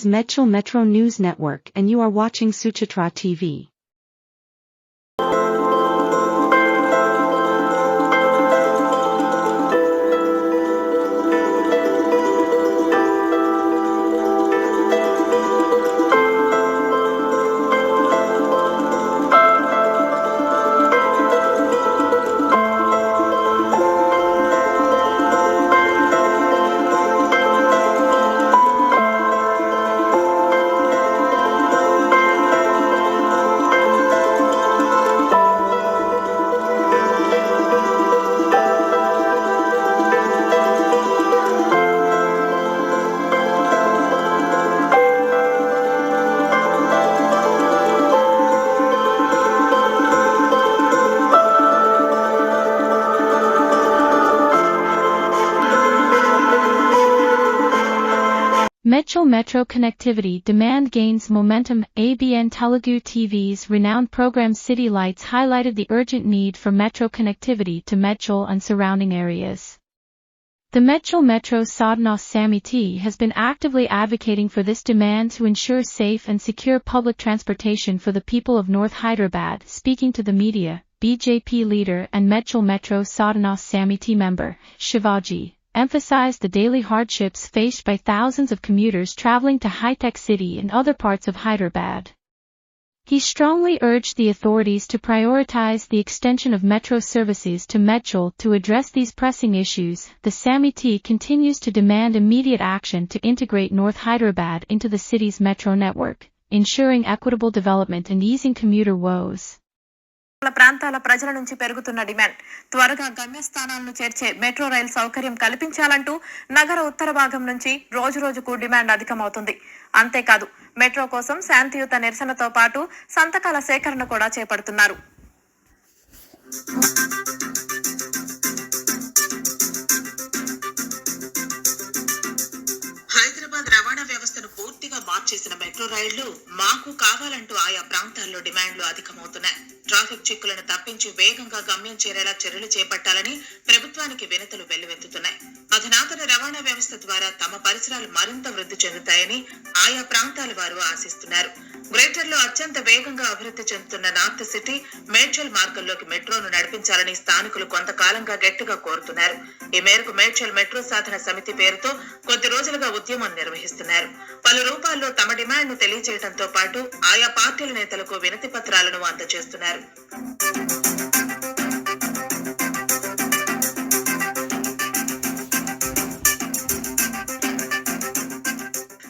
is Metro News Network and you are watching Suchitra TV. Metro connectivity demand gains momentum. ABN Telugu TV's renowned program City Lights highlighted the urgent need for metro connectivity to Medchol and surrounding areas. The Metro Sadhana Samiti has been actively advocating for this demand to ensure safe and secure public transportation for the people of North Hyderabad. Speaking to the media, BJP leader and Metro Sadhana Samiti member, Shivaji, emphasized the daily hardships faced by thousands of commuters traveling to Hi-Tech City and other parts of Hyderabad. He strongly urged the authorities to prioritize the extension of metro services to Medchol to address these pressing issues. The Samiti continues to demand immediate action to integrate North Hyderabad into the city's metro network, ensuring equitable development and easing commuter woes. ప్రాంతాల ప్రజల నుంచి పెరుగుతున్న demand త్వరగా గమ్యస్థానాలను చేర్చే metro రైలు సౌకర్యం కల్పించాలంటూ నగర ఉత్తర భాగం నుంచి రోజురోజుకు డిమాండ్ అధికమవుతుంది. అంతేకాదు మెట్రో కోసం శాంతియుత నిరసనతో పాటు సంతకాల సేకరణ కూడా చేపడుతున్నారు. హైదరాబాద్ రవాణా వ్యవస్థను పూర్తిగా మార్చేసిన మెట్రో రైళ్లు మాకు కావాలంటూ ఆయా ప్రాంతాల్లో డిమాండ్లు అధికమవుతున్నాయి. ట్రాఫిక్ చిక్కులను తప్పించి వేగంగా గమ్యం చేరేలా చర్యలు చేపట్టాలని ప్రభుత్వానికి వినతులు వెల్లువెత్తుతున్నాయి. అధునాతన రవాణా వ్యవస్థ ద్వారా తమ పరిసరాలు మరింత వృద్ధి చెందుతాయని ఆయా ప్రాంతాల వారు ఆశిస్తున్నారు. గ్రేటర్ లో అత్యంత వేగంగా అభివృద్ధి చెందుతున్న నార్త్ సిటీ, మేడ్చల్ మార్గంలోకి మెట్రోను నడిపించాలని స్థానికులు కొంతకాలంగా గట్టిగా కోరుతున్నారు. ఈ మేరకు మేడ్చల్ మెట్రో సాధన సమితి పేరుతో కొద్ది రోజులుగా ఉద్యమం నిర్వహిస్తున్నారు. పలు రూపాల్లో తమ డిమాండ్ను తెలియజేయడంతో పాటు ఆయా పార్టీల నేతలకు వినతి పత్రాలను అందజేస్తున్నారు.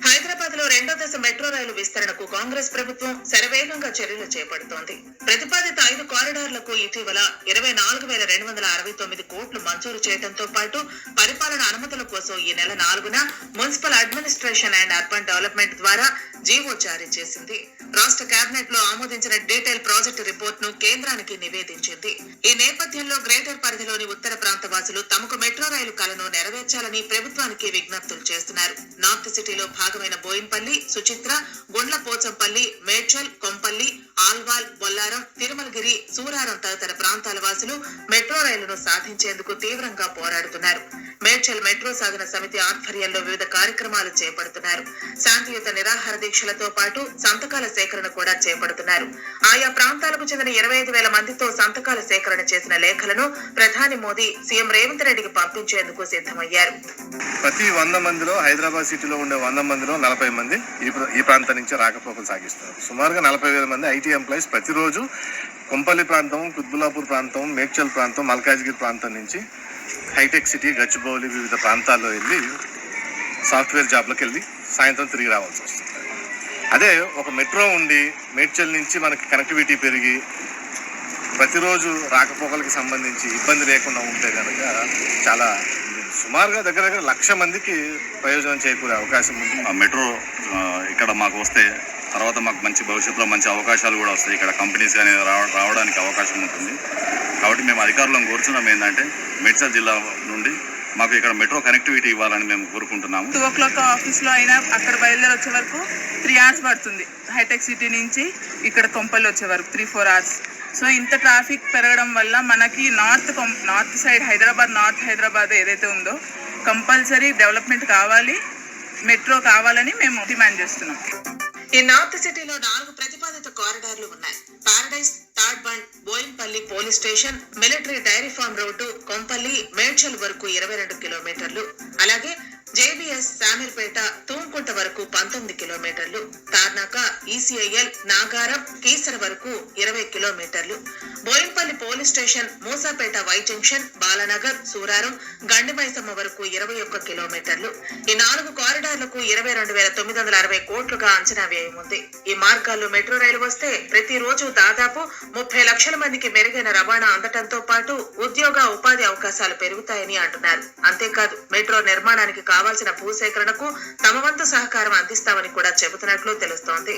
హైదరాబాద్ లో రెండో దశ మెట్రో రైలు విస్తరణకు కాంగ్రెస్ ప్రభుత్వం శరవేగంగా చర్యలు చేపడుతోంది. ప్రతిపాదిత 5 కారిడార్లకు ఇటీవల 24,269 కోట్లు మంజూరు చేయడంతో పాటు పరిపాలన అనుమతుల కోసం ఈ నెల 4న municipal administration and urban development ద్వారా జీవో జారీ చేసింది. రాష్ట్ర కేబినెట్ లో ఆమోదించిన డీటెయిల్ ప్రాజెక్టు రిపోర్ట్ ను కేంద్రానికి నివేదించింది. ఈ నేపథ్యంలో గ్రేటర్ పరిధిలోని ఉత్తర ప్రాంత వాసులు తమకు మెట్రో రైలు కలను నెరవేర్చాలని ప్రభుత్వానికి విజ్ఞప్తులు చేస్తున్నారు. నార్త్ సిటీలో భాగమైన బోయిన్పల్లి, సుచిత్ర, గుండ్ల పోచంపల్లి, మేడ్చల్, కొంపల్లి, ఆల్వాల్, బొల్లారం, తిరుమలగిరి, సూరారం తదితర ప్రాంతాల వాసులు మెట్రో రైలును సాధించేందుకు తీవ్రంగా పోరాడుతున్నారు. మేడ్చల్ మెట్రో సాధన సమితి ఆధ్వర్యంలో వివిధ కార్యక్రమాలు చేపడుతున్నారు. శాంతియుత నిరాహార దీక్షలతో పాటు సంతకాల సేకరణ కూడా చేపడుతున్నారు. ఆయా ప్రాంతాలకు చెందిన 25,000 మందితో సంతకాల సేకరణ చేసిన లేఖలను ప్రధాని మోదీ సీఎం రేవంత్ రెడ్డికి పంపించేందుకు సిద్ధమయ్యారు. ప్రతి 100 మందిలో హైదరాబాద్ సిటీలో ఉండే 100 మందిలో 40 మంది ఈ ప్రాంతం నుంచి రాకపోకలు సాగిస్తున్నారు. సుమారుగా 40,000 మంది ఐటీ ఎంప్లాయీస్ ప్రతిరోజు కొంపల్లి ప్రాంతం, కుత్బుల్లాపూర్ ప్రాంతం, మేడ్చల్ ప్రాంతం, మల్కాజ్గిరి ప్రాంతం నుంచి హైటెక్ సిటీ, గచ్చిబౌలి వివిధ ప్రాంతాల్లో వెళ్ళి సాఫ్ట్వేర్ జాబ్లకు వెళ్ళి సాయంత్రం తిరిగి రావాల్సి వస్తుంది. అదే ఒక మెట్రో ఉండి మేడ్చల్ నుంచి మనకి కనెక్టివిటీ పెరిగి ప్రతిరోజు రాకపోకలకి సంబంధించి ఇబ్బంది లేకుండా ఉంటే కనుక చాలా సుమారుగా దగ్గర 1,00,000 మందికి ప్రయోజనం చేకూరే అవకాశం ఉంది. మెట్రో ఇక్కడ మాకు వస్తే తర్వాత మాకు మంచి భవిష్యత్తులో మంచి అవకాశాలు కూడా వస్తాయి. ఇక్కడ కంపెనీస్ కానీ రావడానికి అవకాశం ఉంటుంది. కాబట్టి మేము అధికారులను కోరుచున్నాం ఏంటంటే మేడ్చల్ జిల్లా నుండి మాకు ఇక్కడ మెట్రో కనెక్టివిటీ ఇవ్వాలని మేము కోరుకుంటున్నాము. 2 o'clock ఆఫీస్లో అయినా అక్కడ బయలుదేరి వచ్చే వరకు 3 hours పడుతుంది. హైటెక్ సిటీ నుంచి ఇక్కడ కొంపల్లి వచ్చే వరకు 3-4 hours. సో ఇంత ట్రాఫిక్ పెరగడం వల్ల మనకి నార్త్ సైడ్ నార్త్ హైదరాబాద్ ఏదైతే ఉందో కంపల్సరీ డెవలప్మెంట్ కావాలి. మెట్రో కావాలని మేము డిమాండ్ చేస్తున్నాం. ఈ నార్త్ సిటీలో 4 ప్రతిపాదిత కారిడార్లు ఉన్నాయి. Paradise, third Bund, Boinpally police station, military dairy farm road, Kompally, Medchal వరకు 22 కిలోమీటర్లు. అలాగే జేబీఎస్, శామీర్పేట, తూంకుంట వరకు 19 కిలోమీటర్లు. తార్నాక, ఈసీఐఎల్, నాగారం, కీసర వరకు 20 కిలోమీటర్లు. Boinpally police station, Moosapet Y junction, Balanagar, Suraram, Gandimaisamma వరకు 21 కిలోమీటర్లు. ఈ 4 కారిడార్లకు 22,960 కోట్లుగా అంచనా వ్యయం ఉంది. ఈ మార్గాల్లో మెట్రో రైలు వస్తే ప్రతిరోజు దాదాపు 30 లక్షల మందికి మెరుగైన రవాణా అందటంతో పాటు ఉద్యోగ, ఉపాధి అవకాశాలు పెరుగుతాయని అంటున్నారు. అంతేకాదు మెట్రో నిర్మాణానికి కావాల్సిన భూసేకరణకు తమ వంతు సహకారం అందిస్తామని కూడా చెబుతున్నట్లు తెలుస్తోంది.